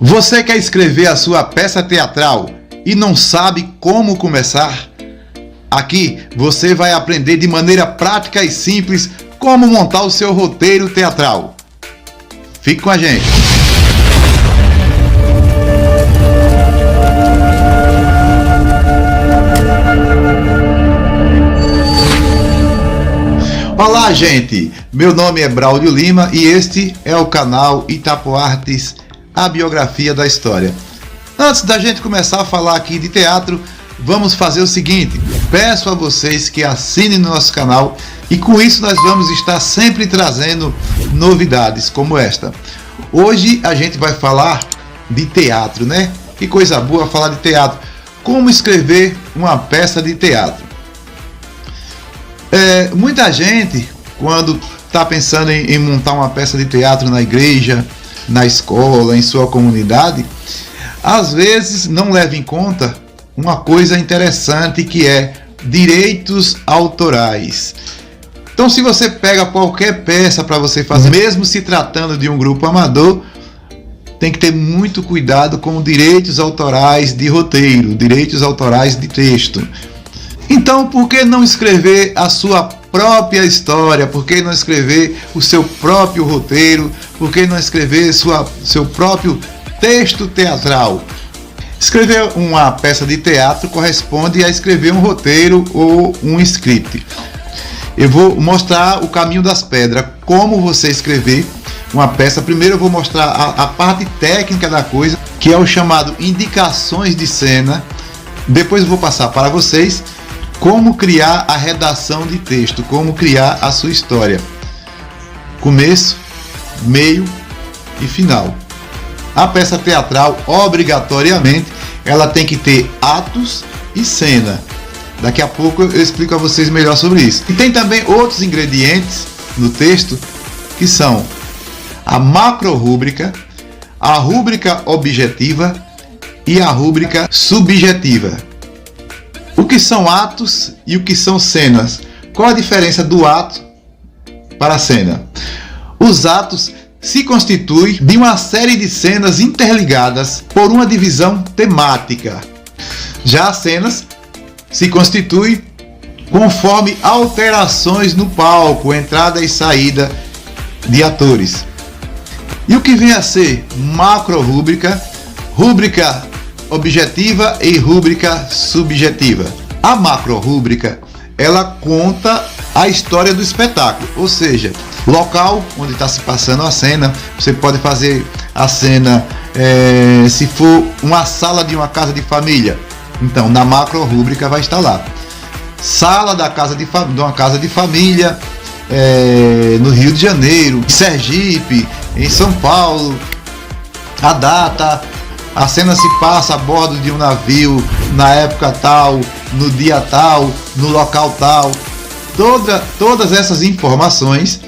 Você quer escrever a sua peça teatral e não sabe como começar? Aqui você vai aprender de maneira prática e simples como montar o seu roteiro teatral. Fique com a gente! Olá, gente! Meu nome é Braulio Lima e este é o canal Itapoartes, a biografia da história. Antes da gente começar a falar aqui de teatro, vamos fazer o seguinte: peço a vocês que assinem no nosso canal e com isso nós vamos estar sempre trazendo novidades como esta. Hoje a gente vai falar de teatro, né? Que coisa boa falar de teatro. Como escrever uma peça de teatro. Muita gente, quando está pensando em montar uma peça de teatro na igreja, na escola, em sua comunidade, às vezes não leva em conta uma coisa interessante, que é direitos autorais. Então, se você pega qualquer peça para você fazer, mesmo se tratando de um grupo amador, tem que ter muito cuidado com direitos autorais de roteiro, direitos autorais de texto. Então, por que não escrever a sua própria história? Por que não escrever o seu próprio roteiro? Por que não escrever seu próprio texto teatral? Escrever uma peça de teatro corresponde a escrever um roteiro ou um script. Eu vou mostrar o caminho das pedras, como você escrever uma peça. Primeiro eu vou mostrar a parte técnica da coisa, que é o chamado indicações de cena. Depois eu vou passar para vocês como criar a redação de texto, como criar a sua história. Começo, meio e final. A peça teatral, obrigatoriamente, ela tem que ter atos e cena. Daqui a pouco eu explico a vocês melhor sobre isso. E tem também outros ingredientes no texto, que são a macro-rúbrica, a rúbrica objetiva e a rúbrica subjetiva. O que são atos e o que são cenas? Qual a diferença do ato para a cena? Os atos se constituem de uma série de cenas interligadas por uma divisão temática. Já as cenas se constituem conforme alterações no palco, entrada e saída de atores. E o que vem a ser macro-rúbrica, rúbrica objetiva e rúbrica subjetiva. A macro-rúbrica, ela conta a história do espetáculo, ou seja, local onde está se passando a cena. Você pode fazer a cena se for uma sala de uma casa de família, então na macro-rúbrica vai estar lá. Sala da casa de uma casa de família no Rio de Janeiro, em Sergipe, em São Paulo. A data, a cena se passa a bordo de um navio, na época tal, no dia tal, no local tal. Todas essas informações,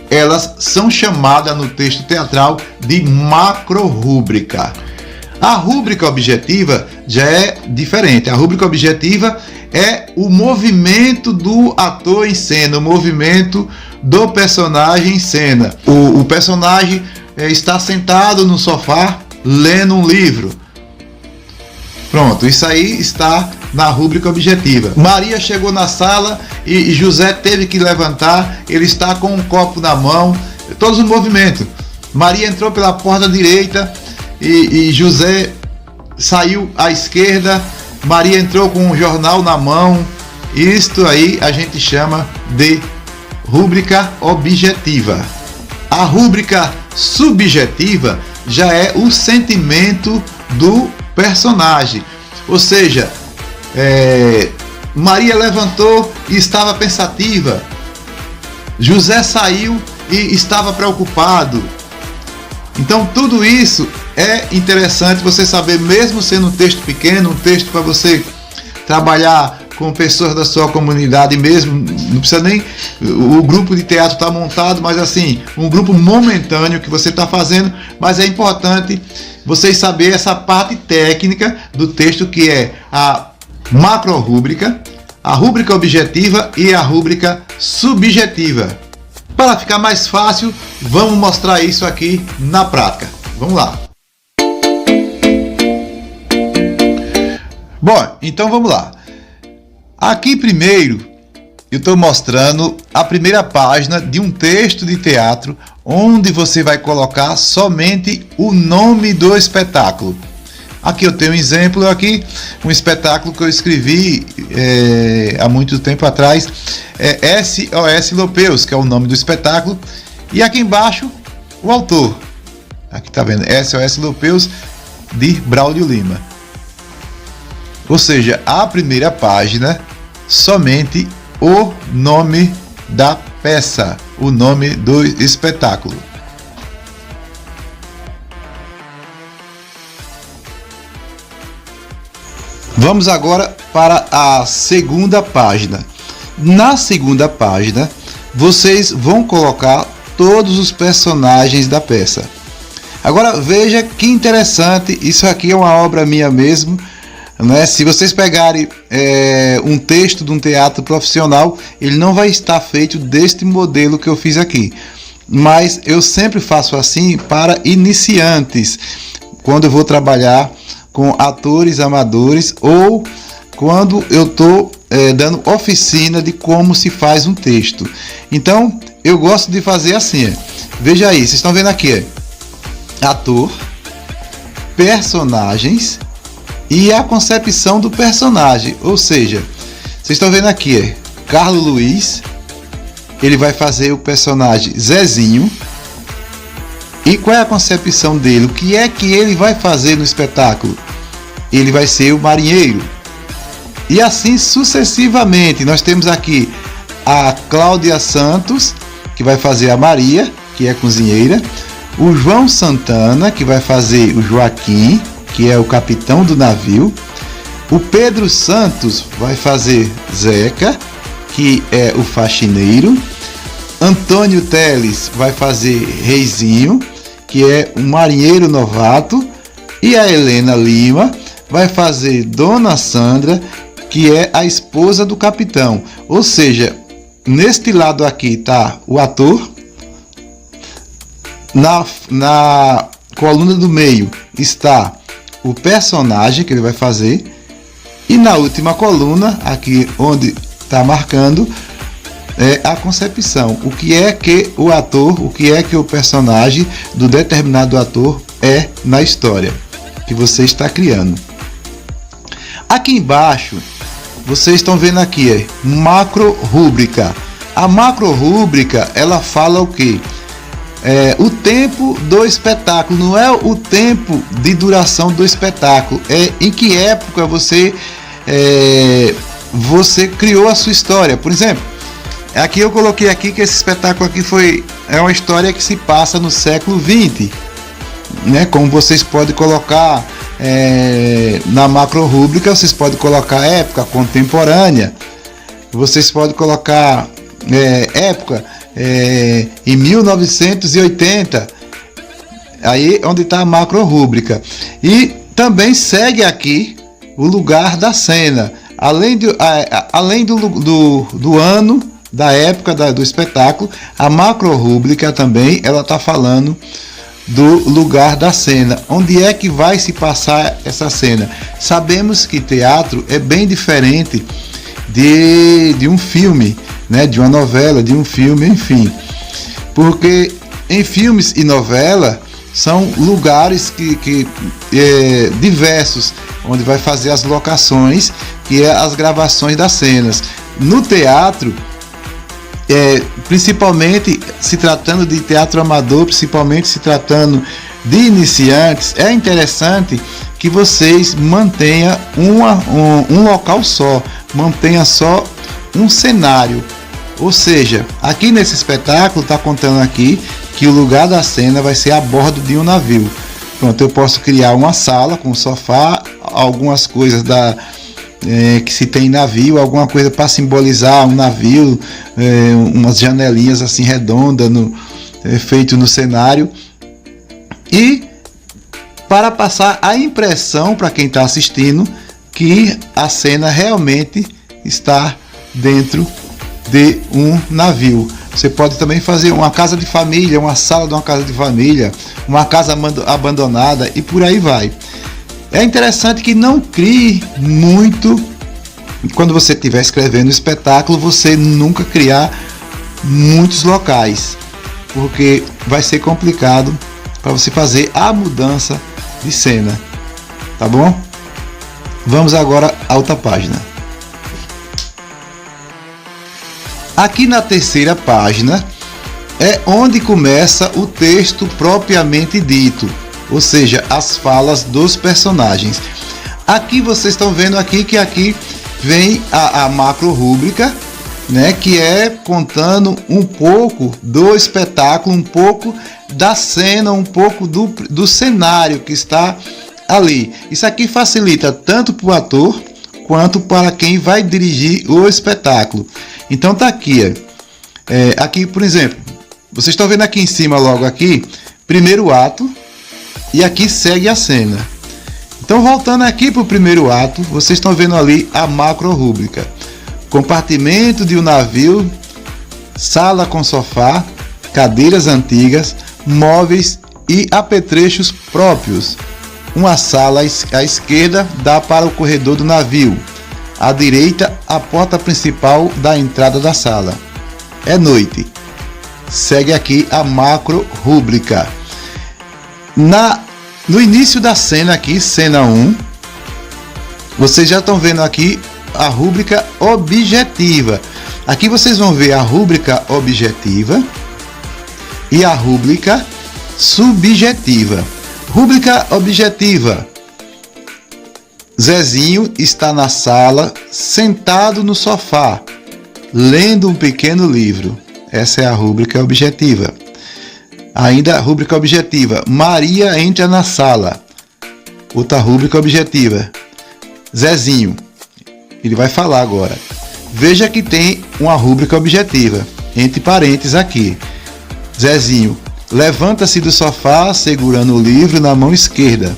elas são chamadas no texto teatral de macro-rúbrica. A rúbrica objetiva já é diferente. A rúbrica objetiva é o movimento do ator em cena, o movimento do personagem em cena. O personagem está sentado no sofá lendo um livro. Pronto, isso aí está na rúbrica objetiva. Maria chegou na sala e José teve que levantar, ele está com um copo na mão, todos os movimentos. Maria entrou pela porta direita e José saiu à esquerda, Maria entrou com um jornal na mão. Isto aí a gente chama de rúbrica objetiva. A rúbrica subjetiva já é o sentimento do personagem, ou seja, Maria levantou e estava pensativa, José saiu e estava preocupado. Então tudo isso é interessante você saber, mesmo sendo um texto pequeno, um texto para você trabalhar com pessoas da sua comunidade mesmo, não precisa nem o grupo de teatro estar montado, mas assim, um grupo momentâneo que você está fazendo, mas é importante vocês saberem essa parte técnica do texto, que é a macro-rúbrica, a rúbrica objetiva e a rúbrica subjetiva. Para ficar mais fácil, vamos mostrar isso aqui na prática. Vamos lá! Bom, então vamos lá. Aqui primeiro eu estou mostrando a primeira página de um texto de teatro onde você vai colocar somente o nome do espetáculo. Aqui eu tenho um exemplo, um espetáculo que eu escrevi há muito tempo atrás, SOS Lopeus, que é o nome do espetáculo, e aqui embaixo o autor. Aqui tá vendo, SOS Lopeus, de Braulio Lima. Ou seja, a primeira página, somente o nome da peça, o nome do espetáculo. Vamos agora para a segunda página. Na segunda página, vocês vão colocar todos os personagens da peça. Agora veja que interessante, isso aqui é uma obra minha mesmo, né? Se vocês pegarem um texto de um teatro profissional, ele não vai estar feito deste modelo que eu fiz aqui. Mas eu sempre faço assim para iniciantes, quando eu vou trabalhar com atores amadores ou quando eu estou dando oficina de como se faz um texto. Então eu gosto de fazer assim. Veja aí, vocês estão vendo aqui, ator, personagens e a concepção do personagem. Ou seja, vocês estão vendo aqui, Carlos Luiz, ele vai fazer o personagem Zezinho. E qual é a concepção dele? O que é que ele vai fazer no espetáculo? Ele vai ser o marinheiro. E assim sucessivamente. Nós temos aqui a Cláudia Santos, que vai fazer a Maria, que é cozinheira. O João Santana, que vai fazer o Joaquim, que é o capitão do navio. O Pedro Santos vai fazer Zeca, que é o faxineiro. Antônio Teles vai fazer Reizinho, que é um marinheiro novato. E a Helena Lima vai fazer Dona Sandra, que é a esposa do capitão. Ou seja, neste lado aqui está o ator. Na coluna do meio está o personagem que ele vai fazer. E na última coluna, aqui onde está marcando, é a concepção. O que é que o ator, o que é que o personagem do determinado ator é na história que você está criando. Aqui embaixo, vocês estão vendo aqui, macro rúbrica. A macro rúbrica, ela fala o quê? O tempo do espetáculo, não é o tempo de duração do espetáculo, é em que época você criou a sua história. Por exemplo, aqui eu coloquei aqui que esse espetáculo aqui é uma história que se passa no século XX, né? Como vocês podem colocar na macro rúbrica, vocês podem colocar época contemporânea, vocês podem colocar época em 1980, aí onde está a macro rúbrica. E também segue aqui o lugar da cena, além do ano, da época do espetáculo. A macro rúbrica também, ela está falando do lugar da cena, onde é que vai se passar essa cena. Sabemos que teatro é bem diferente de um filme, né? De uma novela, de um filme, enfim, porque em filmes e novela são lugares que diversos, onde vai fazer as locações, que é as gravações das cenas. No teatro, principalmente se tratando de teatro amador, principalmente se tratando de iniciantes, é interessante que vocês mantenham um local só, mantenha só um cenário. Ou seja, aqui nesse espetáculo está contando aqui que o lugar da cena vai ser a bordo de um navio. Pronto, eu posso criar uma sala com sofá, algumas coisas que se tem em navio, alguma coisa para simbolizar um navio, umas janelinhas assim redondas feito no cenário, e para passar a impressão para quem está assistindo que a cena realmente está dentro de um navio. Você pode também fazer uma casa de família, uma sala de uma casa de família, uma casa abandonada e por aí vai. É interessante que não crie muito. Quando você estiver escrevendo o espetáculo, você nunca criar muitos locais, porque vai ser complicado para você fazer a mudança de cena, tá bom? Vamos agora à outra página. Aqui na terceira página é onde começa o texto propriamente dito, ou seja, as falas dos personagens. Aqui vocês estão vendo aqui que aqui vem a macro rúbrica, né, que é contando um pouco do espetáculo, um pouco da cena, um pouco do cenário que está ali. Isso aqui facilita tanto para o ator quanto para quem vai dirigir o espetáculo. Então tá aqui, aqui por exemplo, vocês estão vendo aqui em cima logo aqui, primeiro ato, e aqui segue a cena. Então voltando aqui para o primeiro ato, vocês estão vendo ali a macro rúbrica. Compartimento de um navio, sala com sofá, cadeiras antigas, móveis e apetrechos próprios. Uma sala à esquerda dá para o corredor do navio. À direita, a porta principal da entrada da sala. É noite. Segue aqui a macro rúbrica. No início da cena aqui, cena 1, vocês já estão vendo aqui a rúbrica objetiva. Aqui vocês vão ver a rúbrica objetiva e a rúbrica subjetiva. Rúbrica objetiva. Zezinho está na sala, sentado no sofá, lendo um pequeno livro. Essa é a rúbrica objetiva. Ainda a rúbrica objetiva. Maria entra na sala. Outra rúbrica objetiva. Zezinho. Ele vai falar agora. Veja que tem uma rúbrica objetiva. Entre parênteses aqui. Zezinho levanta-se do sofá segurando o livro na mão esquerda.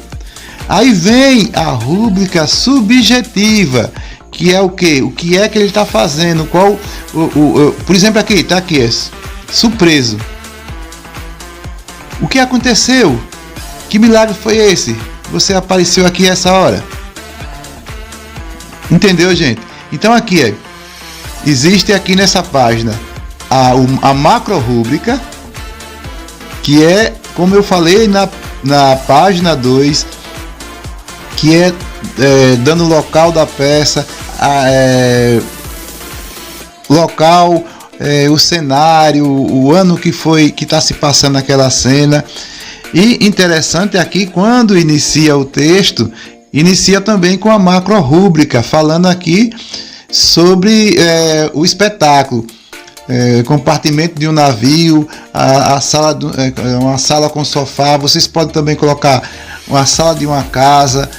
Aí vem a rúbrica subjetiva, que é o quê? O que é que ele está fazendo? Qual, por exemplo, aqui, está aqui, surpreso. O que aconteceu? Que milagre foi esse? Você apareceu aqui essa hora. Entendeu, gente? Então aqui, existe aqui nessa página a macro rúbrica, que é, como eu falei na página 2, que é dando o local da peça, local, o cenário, o ano que está se passando naquela cena. E interessante aqui, quando inicia o texto, inicia também com a macro rúbrica, falando aqui sobre o espetáculo. Compartimento de um navio, uma sala com sofá. Vocês podem também colocar uma sala de uma casa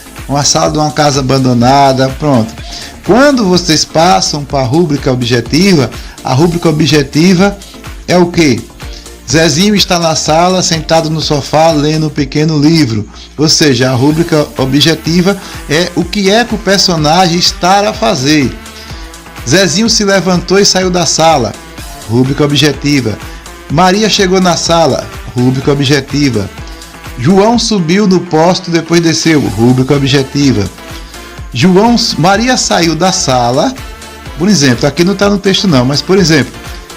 abandonada. Pronto. Quando vocês passam para a rúbrica objetiva é o que? Zezinho está na sala, sentado no sofá, lendo um pequeno livro. Ou seja, a rúbrica objetiva é o que o personagem está a fazer. Zezinho se levantou e saiu da sala. Rúbrica objetiva. Maria chegou na sala. Rúbrica objetiva. João subiu no posto, depois desceu. Rúbrica objetiva. Maria saiu da sala. Por exemplo, aqui não está no texto não, mas por exemplo,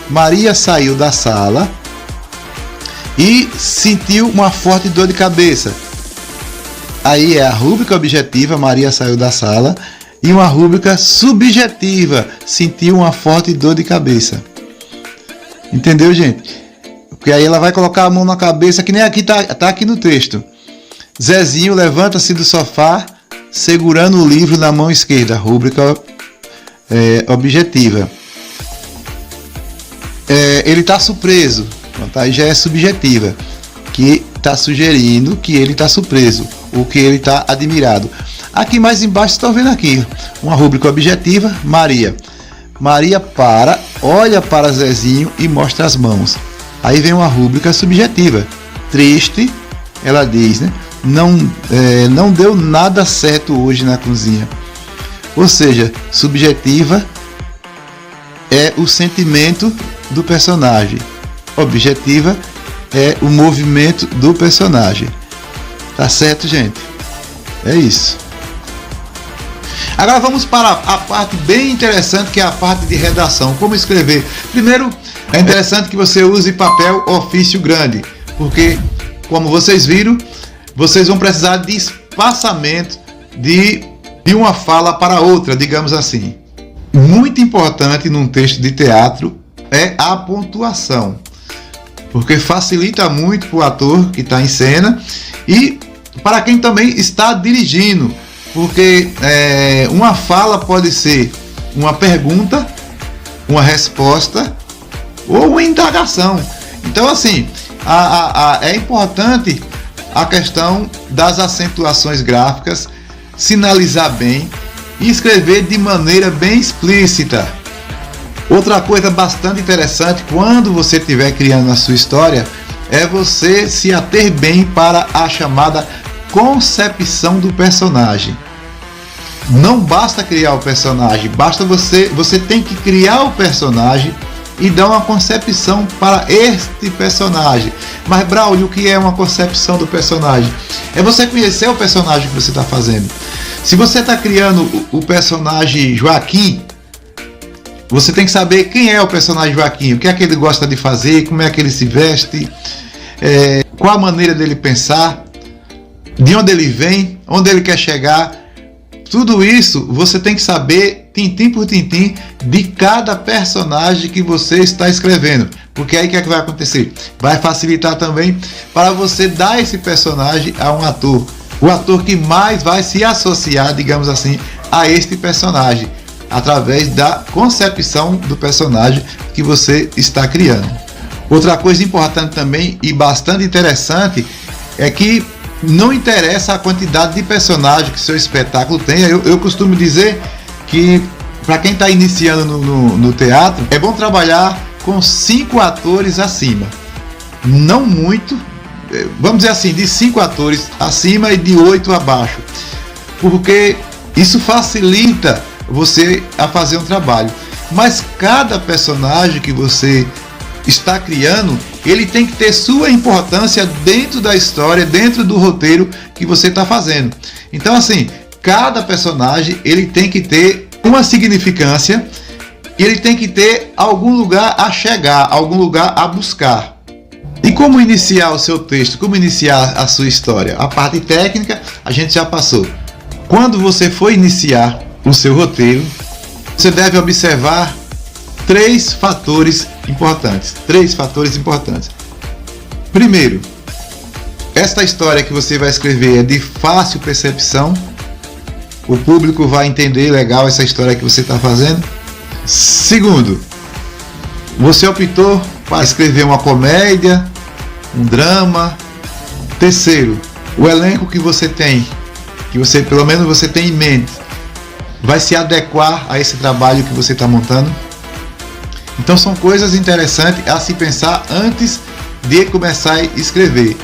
Maria saiu da sala e sentiu uma forte dor de cabeça. Aí é a rúbrica objetiva, Maria saiu da sala, e uma rúbrica subjetiva, sentiu uma forte dor de cabeça. Entendeu, gente? Porque aí ela vai colocar a mão na cabeça, que nem aqui tá aqui no texto. Zezinho levanta-se do sofá, segurando o livro na mão esquerda, rúbrica objetiva. Ele está surpreso, aí já é subjetiva, que está sugerindo que ele está surpreso, ou que ele está admirado. Aqui mais embaixo estão vendo aqui uma rúbrica objetiva. Maria olha para Zezinho e mostra as mãos. Aí vem uma rúbrica subjetiva. Triste, ela diz, né? Não deu nada certo hoje na cozinha. Ou seja, subjetiva é o sentimento do personagem. Objetiva é o movimento do personagem. Tá certo, gente? É isso. Agora vamos para a parte bem interessante, que é a parte de redação. Como escrever? Primeiro, é interessante que você use papel ofício grande, porque, como vocês viram, vocês vão precisar de espaçamento de uma fala para outra, digamos assim. Muito importante num texto de teatro é a pontuação, porque facilita muito para o ator que está em cena e para quem também está dirigindo, porque uma fala pode ser uma pergunta, uma resposta ou uma indagação. Então, assim, é importante a questão das acentuações gráficas, sinalizar bem e escrever de maneira bem explícita. Outra coisa bastante interessante quando você estiver criando a sua história é você se ater bem para a chamada concepção do personagem. Não basta criar o personagem, basta você tem que criar o personagem e dar uma concepção para este personagem. Mas, Braulio, o que é uma concepção do personagem? É você conhecer o personagem que você está fazendo. Se você está criando o personagem Joaquim, você tem que saber quem é o personagem Joaquim, o que é que ele gosta de fazer, como é que ele se veste, qual a maneira dele pensar, de onde ele vem, onde ele quer chegar. Tudo isso você tem que saber, tintim por tintim, de cada personagem que você está escrevendo. Porque aí o que é que vai acontecer? Vai facilitar também para você dar esse personagem a um ator. O ator que mais vai se associar, digamos assim, a este personagem, através da concepção do personagem que você está criando. Outra coisa importante também e bastante interessante é que não interessa a quantidade de personagens que seu espetáculo tenha. Eu costumo dizer que para quem está iniciando no teatro, é bom trabalhar com 5 atores acima. Não muito, vamos dizer assim, de 5 atores acima e de 8 abaixo. Porque isso facilita você a fazer um trabalho. Mas cada personagem que você está criando, ele tem que ter sua importância dentro da história, dentro do roteiro que você está fazendo. Então, assim, cada personagem ele tem que ter uma significância e ele tem que ter algum lugar a chegar, algum lugar a buscar. E como iniciar o seu texto, como iniciar a sua história? A parte técnica a gente já passou. Quando você for iniciar o seu roteiro, você deve observar 3 fatores importantes. Primeiro, esta história que você vai escrever é de fácil percepção. O público vai entender legal essa história que você está fazendo. Segundo, você optou para escrever uma comédia, um drama. Terceiro, o elenco que você tem, pelo menos você tem em mente, vai se adequar a esse trabalho que você está montando. Então são coisas interessantes a se pensar antes de começar a escrever.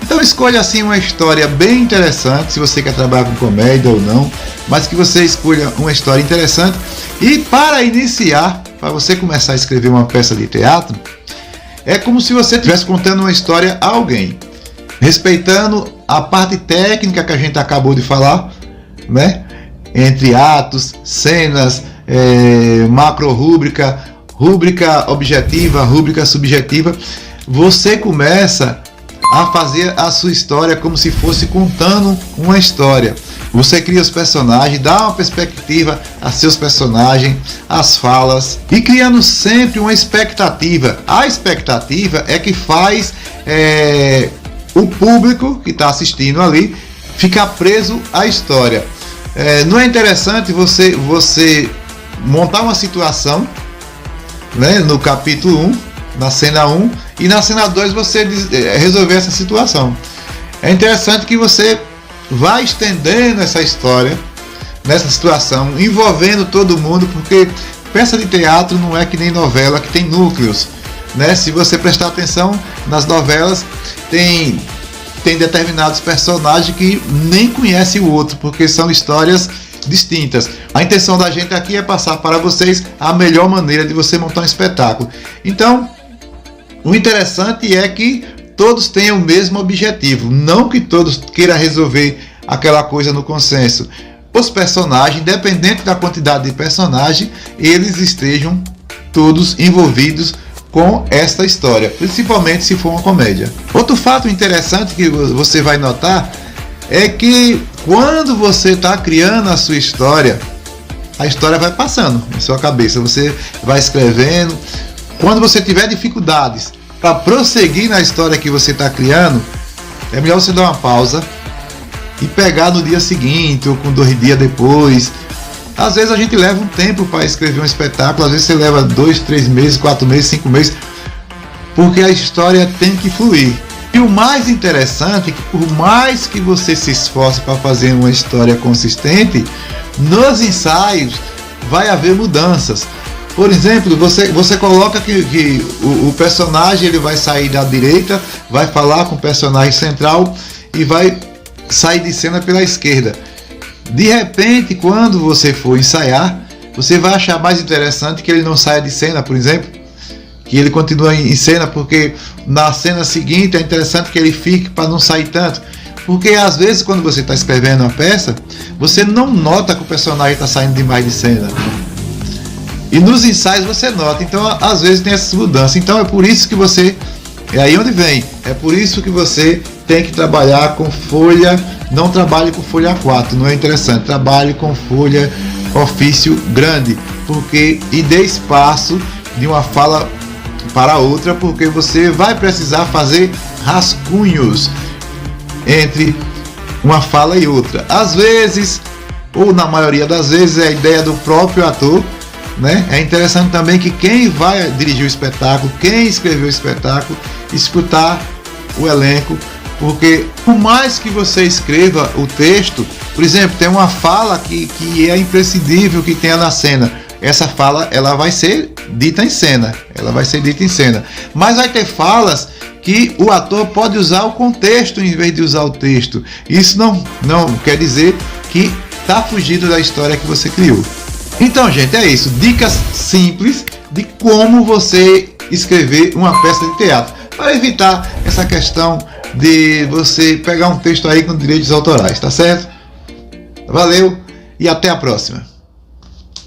Então escolha assim uma história bem interessante, se você quer trabalhar com comédia ou não, mas que você escolha uma história interessante. E para iniciar, para você começar a escrever uma peça de teatro, é como se você estivesse contando uma história a alguém, respeitando a parte técnica que a gente acabou de falar, né? Entre atos, cenas, macro-rúbrica, rúbrica objetiva, rúbrica subjetiva. Você começa a fazer a sua história como se fosse contando uma história. Você cria os personagens, dá uma perspectiva a seus personagens, as falas, e criando sempre uma expectativa. A expectativa é que faz o público que está assistindo ali ficar preso à história. Não é interessante você montar uma situação, né, no capítulo 1, na cena 1, e na cena 2 você resolver essa situação. É interessante que você vá estendendo essa história nessa situação, envolvendo todo mundo, porque peça de teatro não é que nem novela que tem núcleos, né? Se você prestar atenção nas novelas, tem determinados personagens que nem conhecem o outro, porque são histórias distintas. A intenção da gente aqui é passar para vocês a melhor maneira de você montar um espetáculo. Então, o interessante é que todos tenham o mesmo objetivo, não que todos queiram resolver aquela coisa no consenso. Os personagens, independente da quantidade de personagem, eles estejam todos envolvidos com esta história, principalmente se for uma comédia. Outro fato interessante que você vai notar é que quando você está criando a sua história, a história vai passando em sua cabeça, você vai escrevendo. Quando você tiver dificuldades para prosseguir na história que você está criando, é melhor você dar uma pausa e pegar no dia seguinte ou com 2 dias depois. Às vezes a gente leva um tempo para escrever um espetáculo, às vezes você leva 2, 3 meses, 4 meses, 5 meses, porque a história tem que fluir. E o mais interessante é que por mais que você se esforce para fazer uma história consistente, nos ensaios vai haver mudanças. Por exemplo, você coloca que o personagem ele vai sair da direita, vai falar com o personagem central e vai sair de cena pela esquerda. De repente, quando você for ensaiar, você vai achar mais interessante que ele não saia de cena, por exemplo, que ele continue em cena, porque na cena seguinte é interessante que ele fique para não sair tanto. Porque às vezes quando você está escrevendo uma peça, você não nota que o personagem está saindo demais de cena. E nos ensaios você nota, então às vezes tem essas mudanças. Então é por isso que você, é aí onde vem, é por isso que você tem que trabalhar com folha, não trabalhe com folha A4, não é interessante, trabalhe com folha ofício grande, porque e dê espaço de uma fala para outra, porque você vai precisar fazer rascunhos entre uma fala e outra. Às vezes, ou na maioria das vezes, é a ideia do próprio ator, né? É interessante também que quem vai dirigir o espetáculo, quem escreveu o espetáculo, escutar o elenco, porque por mais que você escreva o texto, por exemplo, tem uma fala que é imprescindível que tenha na cena. Essa fala ela vai ser dita em cena, mas vai ter falas que o ator pode usar o contexto em vez de usar o texto. Isso não quer dizer que está fugindo da história que você criou. Então, gente, é isso. Dicas simples de como você escrever uma peça de teatro, para evitar essa questão de você pegar um texto aí com direitos autorais, tá certo? Valeu e até a próxima.